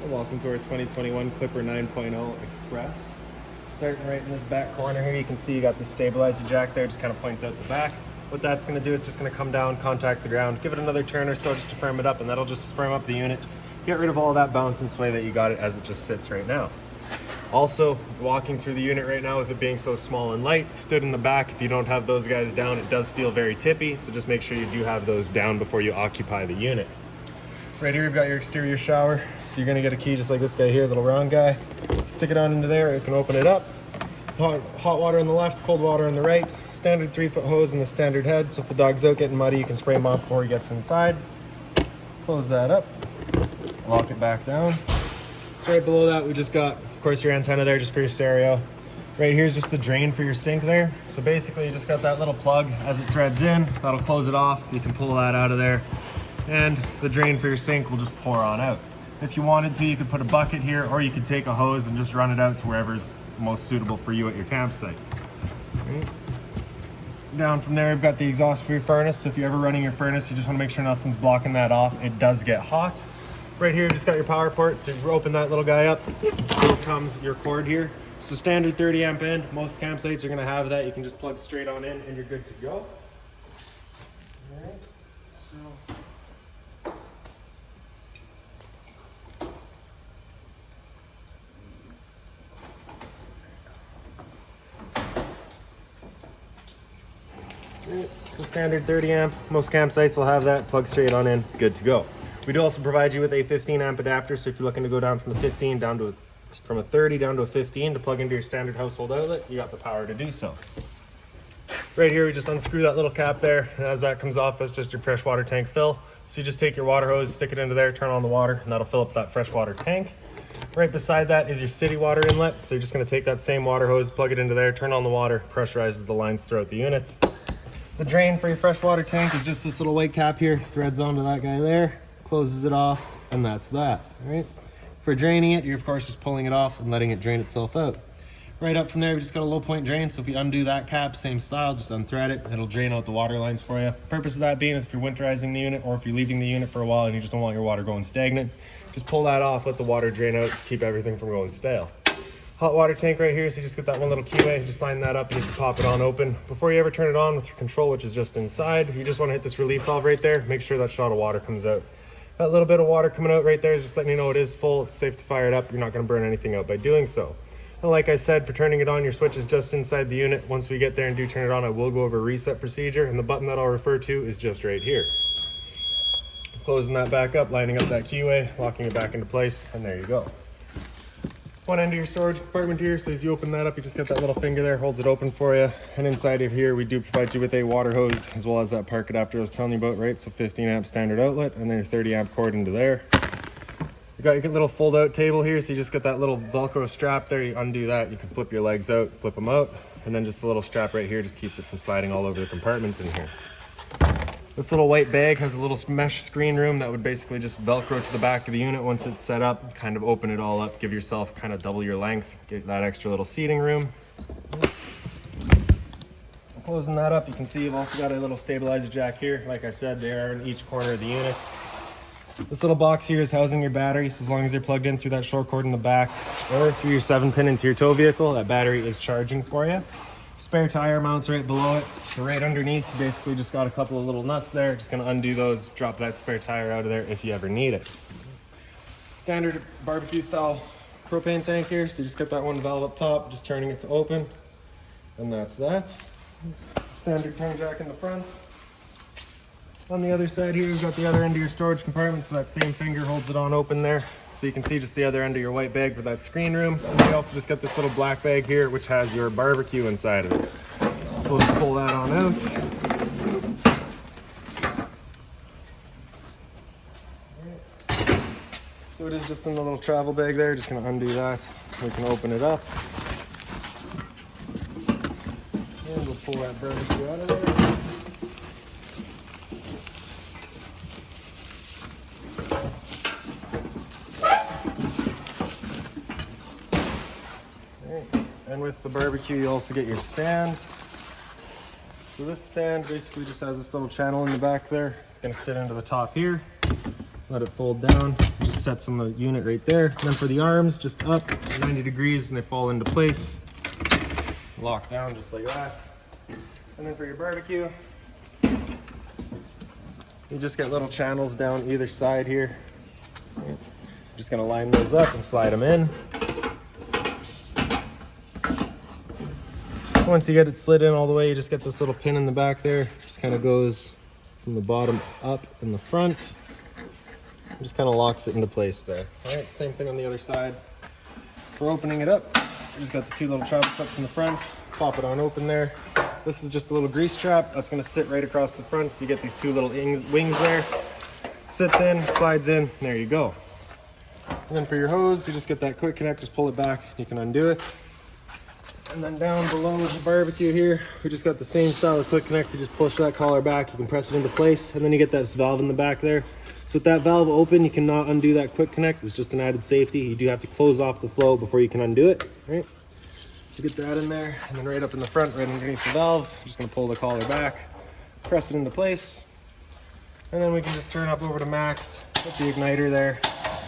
And welcome to our 2021 Clipper 9.0 Express. Starting right in this back corner here, you can see you got the stabilizer jack there, just kind of points out the back. What that's going to do is just going to come down, contact the ground, give it another turn or so just to firm it up, and that'll just firm up the unit. Get rid of all of that bounce and sway that you got it as it just sits right now. Also, walking through the unit right now with it being so small and light, stood in the back, if you don't have those guys down, it does feel very tippy, so just make sure you do have those down before you occupy the unit. Right here, you've got your exterior shower, so you're gonna get a key just like this guy here, little round guy. Stick it on into there, you can open it up. Hot water on the left, cold water on the right. Standard 3-foot hose in the standard head, so if the dog's out getting muddy, you can spray him off before he gets inside. Close that up, lock it back down. So right below that, we just got, of course, your antenna there just for your stereo. Right here is just the drain for your sink there. So basically you just got that little plug as it threads in, that'll close it off. You can pull that out of there and the drain for your sink will just pour on out. If you wanted to, you could put a bucket here or you could take a hose and just run it out to wherever's most suitable for you at your campsite. Right. Down from there, we've got the exhaust for your furnace. So if you're ever running your furnace, you just want to make sure nothing's blocking that off. It does get hot. Right here, you just got your power port, so you open that little guy up. Here comes your cord here. So standard 30 amp end, most campsites are gonna have that. You can just plug straight on in and you're good to go. All right, so. Right, so standard 30 amp, most campsites will have that. Plug straight on in, good to go. We do also provide you with a 15 amp adapter, so if you're looking to go down from the 15 down to from a 30 down to a 15 to plug into your standard household outlet, you got the power to do so. Right here, we just unscrew that little cap there, and as that comes off, that's just your freshwater tank fill. So you just take your water hose, stick it into there, turn on the water, and that'll fill up that freshwater tank. Right beside that is your city water inlet, so you're just gonna take that same water hose, plug it into there, turn on the water, pressurizes the lines throughout the unit. The drain for your freshwater tank is just this little white cap here, threads onto that guy there, closes it off, and that's that, all right? For draining it, you're of course just pulling it off and letting it drain itself out. Right up from there, we just got a low point drain, so if you undo that cap, same style, just unthread it, it'll drain out the water lines for you. Purpose of that being is if you're winterizing the unit or if you're leaving the unit for a while and you just don't want your water going stagnant, just pull that off, let the water drain out, keep everything from going stale. Hot water tank right here, so you just get that one little keyway, just line that up and you can pop it on open. Before you ever turn it on with your control, which is just inside, you just want to hit this relief valve right there, make sure that shot of water comes out. That little bit of water coming out right there is just letting you know it is full, it's safe to fire it up, you're not going to burn anything out by doing so. And like I said, for turning it on, your switch is just inside the unit. Once we get there and do turn it on, I will go over a reset procedure, and the button that I'll refer to is just right here. Closing that back up, lining up that keyway, locking it back into place, and there you go. One end of your storage compartment here, so as you open that up, you just get that little finger there, holds it open for you. And inside of here, we do provide you with a water hose, as well as that park adapter I was telling you about, right? So 15 amp standard outlet, and then your 30 amp cord into there. You got your little fold out table here, so you just get that little Velcro strap there, you undo that, you can flip your legs out, flip them out, and then just a little strap right here just keeps it from sliding all over the compartments in here. This little white bag has a little mesh screen room that would basically just Velcro to the back of the unit once it's set up, kind of open it all up, give yourself kind of double your length, get that extra little seating room. Closing that up, you can see you've also got a little stabilizer jack here. Like I said, they are in each corner of the unit. This little box here is housing your batteries. As long as they're plugged in through that short cord in the back or through your 7-pin into your tow vehicle, that battery is charging for you. Spare tire mounts right below it. So right underneath, you basically just got a couple of little nuts there. Just gonna undo those, drop that spare tire out of there if you ever need it. Standard barbecue style propane tank here. So you just get that one valve up top, just turning it to open. And that's that. Standard turn jack in the front. On the other side here, you've got the other end of your storage compartment, so that same finger holds it on open there. So you can see just the other end of your white bag for that screen room. And you also just got this little black bag here, which has your barbecue inside of it. So let's pull that on out. So it is just in the little travel bag there, just gonna undo that. We can open it up. And we'll pull that barbecue out of there. And with the barbecue, you also get your stand. So this stand basically just has this little channel in the back there. It's gonna sit into the top here. let it fold down. It just sets on the unit right there. And then for the arms, just up 90 degrees and they fall into place. Lock down just like that. And then for your barbecue, you just get little channels down either side here. Just gonna line those up and slide them in. Once you get it slid in all the way, you just get this little pin in the back there. Just kind of goes from the bottom up in the front. Just kind of locks it into place there. All right, same thing on the other side. For opening it up, you just got the 2 little travel clips in the front. Pop it on open there. This is just a little grease trap that's gonna sit right across the front. So you get these 2 little wings there. Sits in, slides in, and there you go. And then for your hose, you just get that quick connect, just pull it back, you can undo it. And then down below the barbecue here, we just got the same style of quick connect. You just push that collar back, you can press it into place, and then you get that valve in the back there. So with that valve open, you cannot undo that quick connect. It's just an added safety. You do have to close off the flow before you can undo it, right? So get that in there, and then right up in the front, right underneath the valve, I'm just gonna pull the collar back, press it into place, and then we can just turn up over to max with the igniter there,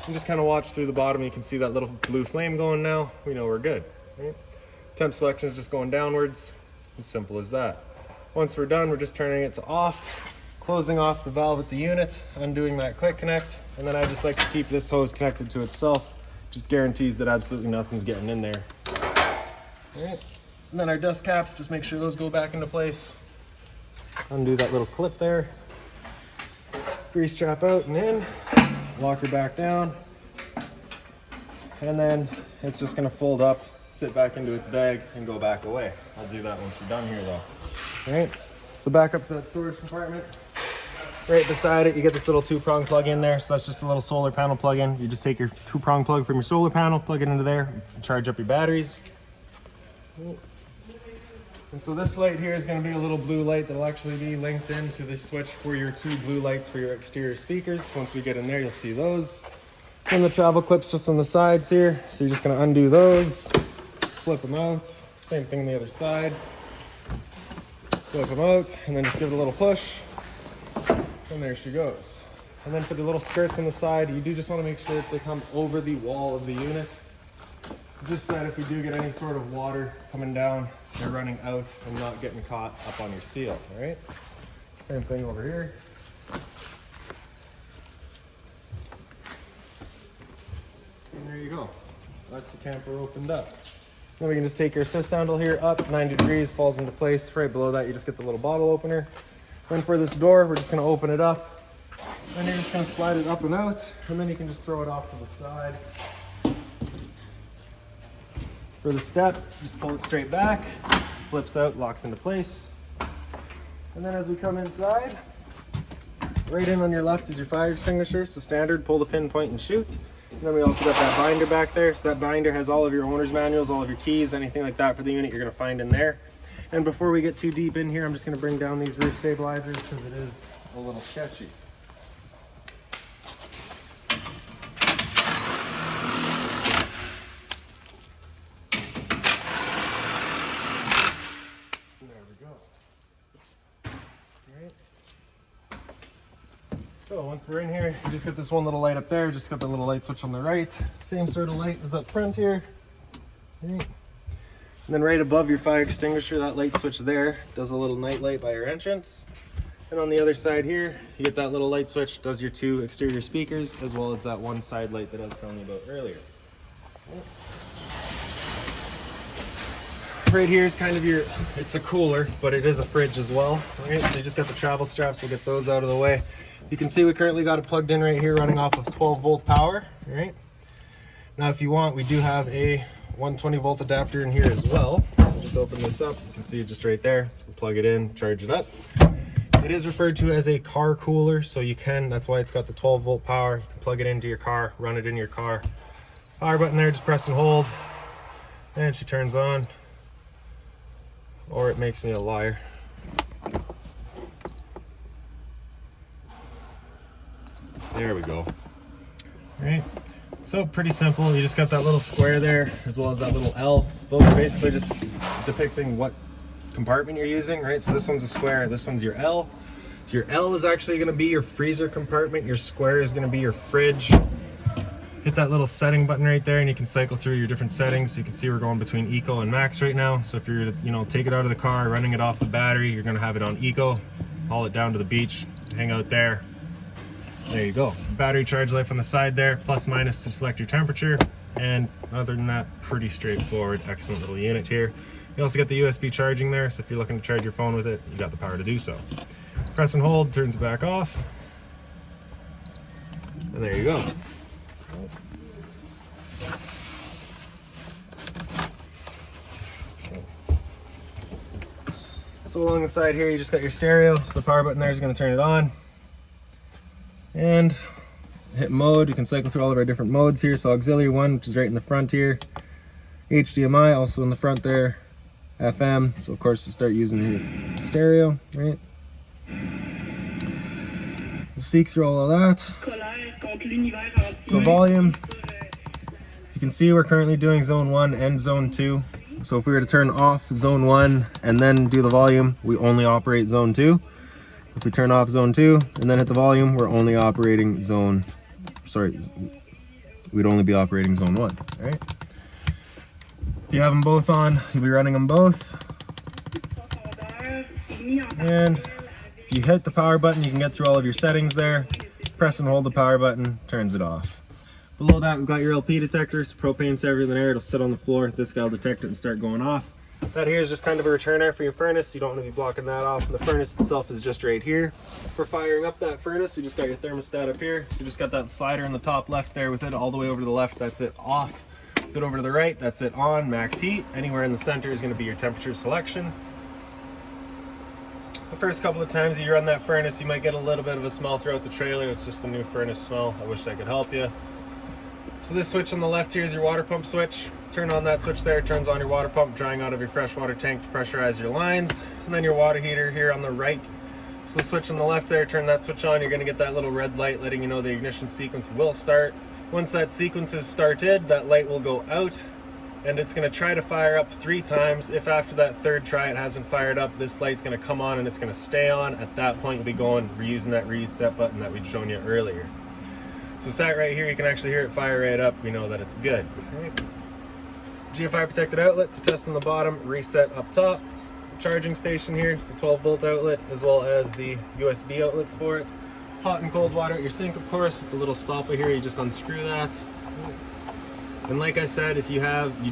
and just kind of watch through the bottom. You can see that little blue flame going now. We know we're good, right? Temp selection is just going downwards, as simple as that. Once we're done, we're just turning it to off, closing off the valve at the unit, undoing that quick connect, and then I just like to keep this hose connected to itself. Just guarantees that absolutely nothing's getting in there. All right. And then our dust caps, just make sure those go back into place. Undo that little clip there. Grease trap out and in, lock her back down, and then it's just gonna fold up, sit back into its bag, and go back away. I'll do that once we're done here though. All right, so back up to that storage compartment. Right beside it, you get this little 2-prong plug in there. So that's just a little solar panel plug in. You just take your 2-prong plug from your solar panel, plug it into there, and charge up your batteries. And so this light here is going to be a little blue light that'll actually be linked into the switch for your 2 blue lights for your exterior speakers. Once we get in there, you'll see those. And the travel clips just on the sides here. So you're just going to undo those, flip them out. Same thing on the other side. Flip them out, and then just give it a little push. And there she goes. And then for the little skirts on the side, you do just want to make sure that they come over the wall of the unit. Just so that if we do get any sort of water coming down, they're running out and not getting caught up on your seal, all right? Same thing over here. And there you go. That's the camper opened up. Then we can just take your assist handle here up 90 degrees, falls into place. Right below that, you just get the little bottle opener. Then for this door, we're just gonna open it up. And you're just gonna slide it up and out, and then you can just throw it off to the side. For the step, just pull it straight back, flips out, locks into place. And then as we come inside, right in on your left is your fire extinguisher. So standard, pull the pin, point, and shoot. And then we also got that binder back there. So that binder has all of your owner's manuals, all of your keys, anything like that for the unit you're gonna find in there. And before we get too deep in here, I'm just gonna bring down these roof stabilizers because it is a little sketchy. So once we're in here, you just get this one little light up there, just got the little light switch on the right. Same sort of light as up front here. And then right above your fire extinguisher, that light switch there does a little night light by your entrance. And on the other side here, you get that little light switch, does your 2 exterior speakers, as well as that one side light that I was telling you about earlier. Right here is kind of your, it's a cooler, but it is a fridge as well. Right? So you just got the travel straps, we'll get those out of the way. You can see we currently got it plugged in right here, running off of 12-volt power. Right? Now if you want, we do have a 120-volt adapter in here as well. So just open this up, you can see it just right there. So we'll plug it in, charge it up. It is referred to as a car cooler, so you can, that's why it's got the 12-volt power. You can plug it into your car, run it in your car. Power button there, just press and hold. And she turns on. Or it makes me a liar. There we go. All right, so pretty simple. You just got that little square there, as well as that little L. So those are basically just depicting what compartment you're using, right? So this one's a square, this one's your L. So your L is actually going to be your freezer compartment. Your square is going to be your fridge. Hit that little setting button right there and you can cycle through your different settings. So you can see we're going between Eco and Max right now. So if you're to, take it out of the car, running it off the battery, you're going to have it on Eco. Haul it down to the beach, hang out there. There you go. Battery charge life on the side there, plus minus to select your temperature. And other than that, pretty straightforward, excellent little unit here. You also get the USB charging there, so if you're looking to charge your phone with it, you got the power to do so. Press and hold, turns it back off. And there you go. So along the side here, you just got your stereo. So the power button there is going to turn it on. And hit mode. You can cycle through all of our different modes here. So auxiliary 1, which is right in the front here. HDMI, also in the front there. FM, so of course you start using your stereo, right? Seek through all of that. So volume, you can see we're currently doing zone 1 and zone 2. So if we were to turn off zone 1 and then do the volume, we only operate zone 2. If we turn off zone 2 and then hit the volume, we're only operating we'd only be operating zone 1, all right? If you have them both on, you'll be running them both. And if you hit the power button, you can get through all of your settings there. Press and hold the power button, turns it off. Below that, we've got your LP detector. So propane's heavier than air, it'll sit on the floor. This guy will detect it and start going off. That here is just kind of a return air for your furnace. You don't want to be blocking that off. And the furnace itself is just right here. For firing up that furnace, you just got your thermostat up here. So you just got that slider in the top left there with it all the way over to the left. That's it off. With it over to the right, that's it on, max heat. Anywhere in the center is going to be your temperature selection. The first couple of times you run that furnace, you might get a little bit of a smell throughout the trailer. It's just a new furnace smell. I wish I could help you. So this switch on the left here is your water pump switch. Turn on that switch there, it turns on your water pump, drying out of your freshwater tank to pressurize your lines. And then your water heater here on the right. So the switch on the left there, turn that switch on, you're going to get that little red light letting you know the ignition sequence will start. Once that sequence is started, that light will go out and it's going to try to fire up 3 times. If after that third try it hasn't fired up, this light's going to come on and it's going to stay on. At that point, you'll be reusing that reset button that we'd shown you earlier. So sat right here, you can actually hear it fire right up. We know that it's good. Right. GFI protected outlet, so test on the bottom, reset up top. Charging station here, so 12 volt outlet, as well as the USB outlets for it. Hot and cold water at your sink, of course, with the little stopper here, you just unscrew that. And like I said, if you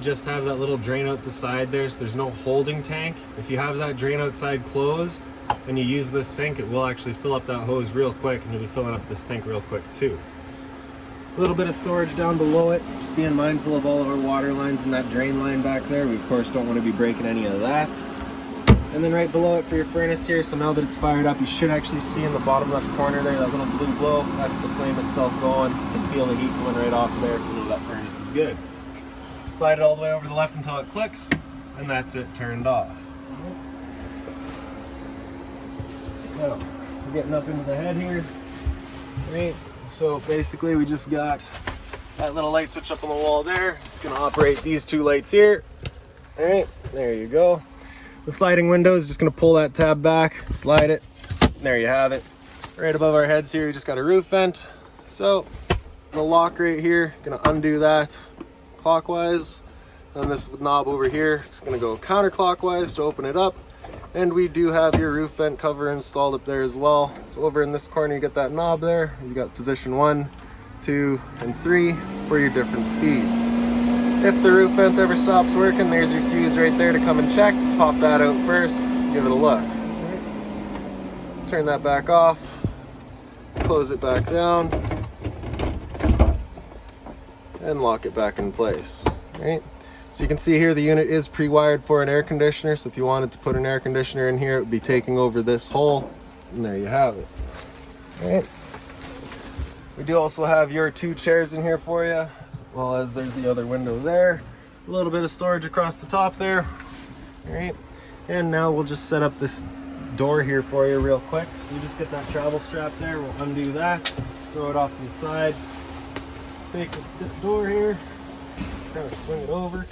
just have that little drain out the side there, so there's no holding tank. If you have that drain outside closed and you use this sink, it will actually fill up that hose real quick, and you'll be filling up the sink real quick too. A little bit of storage down below it, just being mindful of all of our water lines and that drain line back there. We of course don't want to be breaking any of that. And then right below it for your furnace here, so now that it's fired up, you should actually see in the bottom left corner there, that little blue glow. That's the flame itself going. You can feel the heat coming right off of there. You know that furnace is good. Slide it all the way over to the left until it clicks, and that's it turned off. Now, we're getting up into the head here. Right, so basically we just got that little light switch up on the wall there. Just gonna operate these 2 lights here. All right, there you go. The sliding window is just going to pull that tab back, slide it, and there you have it. Right above our heads here, we just got a roof vent. So the lock right here, going to undo that clockwise. And this knob over here is going to go counterclockwise to open it up. And we do have your roof vent cover installed up there as well. So over in this corner, you get that knob there. You got position 1, 2, and 3 for your different speeds. If the roof vent ever stops working, there's your fuse right there to come and check. Pop that out first, give it a look. Turn that back off, close it back down, and lock it back in place. Right? So you can see here the unit is pre-wired for an air conditioner, so if you wanted to put an air conditioner in here, it would be taking over this hole, and there you have it. Right? We do also have your 2 chairs in here for you. Well, as there's the other window there, a little bit of storage across the top there. All right, and now we'll just set up this door here for you real quick. So you just get that travel strap there, we'll undo that, throw it off to the side, take the door here, kind of swing it over.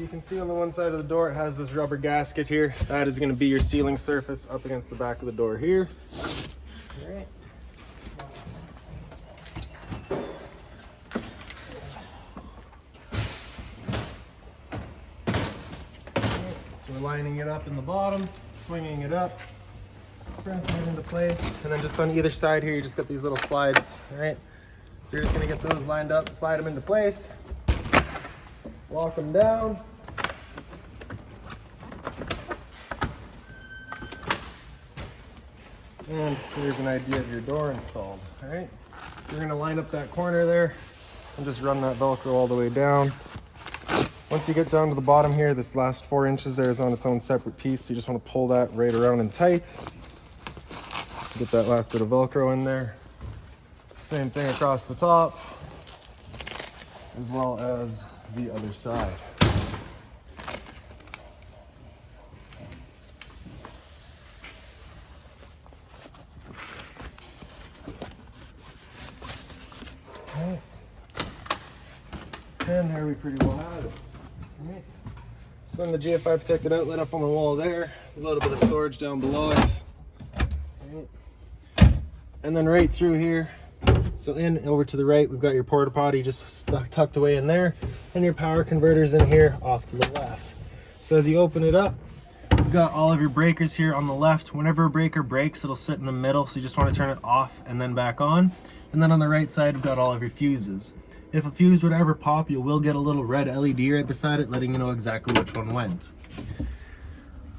you can see on the one side of the door, it has this rubber gasket here. That is going to be your sealing surface up against the back of the door here. All right. So we're lining it up in the bottom, swinging it up, pressing it into place, and then just on either side here, you just got these little slides, all right? So you're just gonna get those lined up, slide them into place, lock them down. And here's an idea of your door installed, all right? You're gonna line up that corner there and just run that Velcro all the way down. Once you get down to the bottom here, this last 4 inches there is on its own separate piece. So you just want to pull that right around and tight. Get that last bit of Velcro in there. Same thing across the top, as well as the other side. Okay. And there we pretty well have it. Right. So then the GFI protected outlet up on the wall there, a little bit of storage down below it. Right. And then right through here, so in over to the right, we've got your porta potty just tucked away in there, and your power converters in here off to the left. So as you open it up, you've got all of your breakers here on the left. Whenever a breaker breaks, it'll sit in the middle, so you just want to turn it off and then back on. And then on the right side, we've got all of your fuses. If a fuse would ever pop, you will get a little red LED right beside it, letting you know exactly which one went.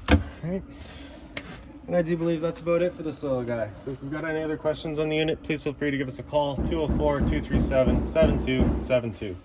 All right. And I do believe that's about it for this little guy. So if you've got any other questions on the unit, please feel free to give us a call, 204-237-7272.